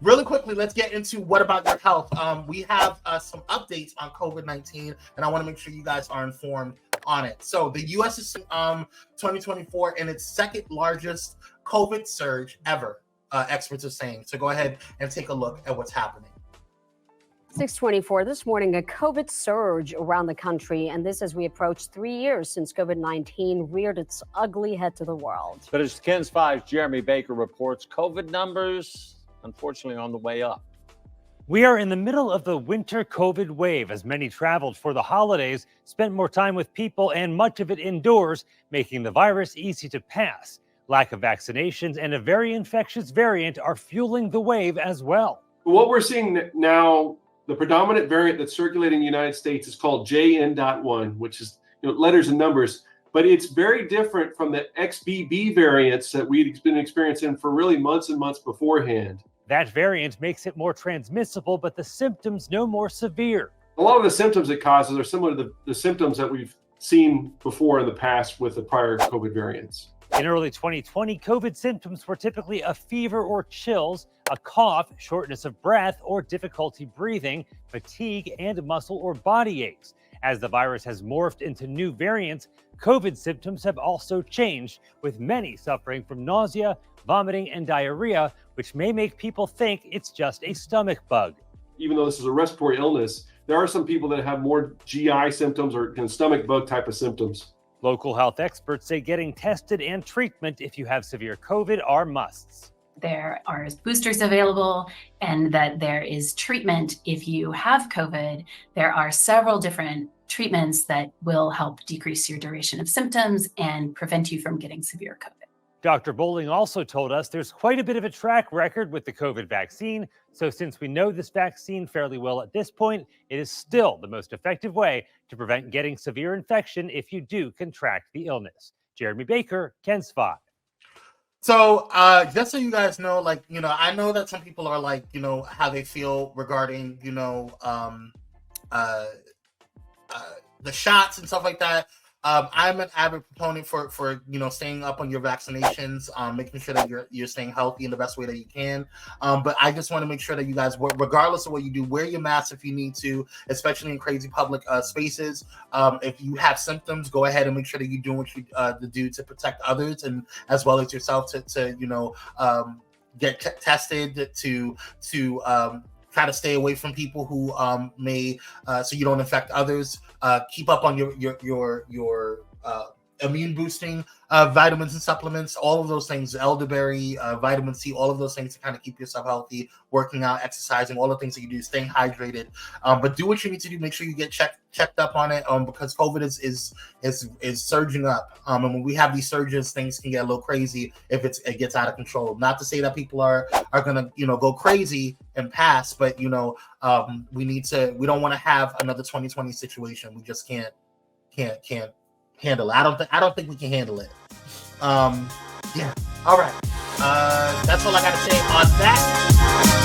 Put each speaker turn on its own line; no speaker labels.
really quickly, let's get into what about your health. We have some updates on COVID-19, and I want to make sure you guys are informed on it. So the U.S. is 2024 in its second largest COVID surge ever, experts are saying. So go ahead and take a look at what's happening.
6:24 this morning, a COVID surge around the country, and this as we approach 3 years since COVID-19 reared its ugly head to the world.
But as KENS 5's Jeremy Baker reports, COVID numbers, unfortunately, on the way up.
We are in the middle of the winter COVID wave as many traveled for the holidays, spent more time with people, and much of it indoors, making the virus easy to pass. Lack of vaccinations and a very infectious variant are fueling the wave as well.
What we're seeing now, the predominant variant that's circulating in the United States is called JN.1, which is letters and numbers, but it's very different from the XBB variants that we've been experiencing for really months and months beforehand.
That variant makes it more transmissible, but the symptoms no more severe.
A lot of the symptoms it causes are similar to the symptoms that we've seen before in the past with the prior COVID variants.
In early 2020, COVID symptoms were typically a fever or chills, a cough, shortness of breath, or difficulty breathing, fatigue, and muscle or body aches. As the virus has morphed into new variants, COVID symptoms have also changed, with many suffering from nausea, vomiting, and diarrhea, which may make people think it's just a stomach bug.
Even though this is a respiratory illness, there are some people that have more GI symptoms or stomach bug type of symptoms.
Local health experts say getting tested and treatment if you have severe COVID are musts.
There are boosters available and that there is treatment if you have COVID. There are several different treatments that will help decrease your duration of symptoms and prevent you from getting severe COVID.
Dr. Bowling also told us there's quite a bit of a track record with the COVID vaccine. So since we know this vaccine fairly well at this point, it is still the most effective way to prevent getting severe infection if you do contract the illness. Jeremy Baker, KENS 5.
So just so you guys know, I know that some people are how they feel regarding, the shots and stuff like that. I'm an avid proponent for staying up on your vaccinations, making sure that you're staying healthy in the best way that you can. But I just want to make sure that you guys, regardless of what you do, wear your mask if you need to, especially in crazy public spaces. If you have symptoms, go ahead and make sure that you're doing what you do to protect others and as well as yourself to get tested to try to stay away from people who may so you don't infect others. Keep up on your immune boosting vitamins and supplements, all of those things, elderberry, vitamin C, all of those things to kind of keep yourself healthy, working out, exercising, all the things that you do, staying hydrated. But do what you need to do. Make sure you get checked up on it because COVID is surging up. And when we have these surges, things can get a little crazy if it gets out of control. Not to say that people are gonna go crazy and pass, but we don't want to have another 2020 situation. We just can't handle it. I don't think we can handle it. Yeah. All right. That's all I got to say on that.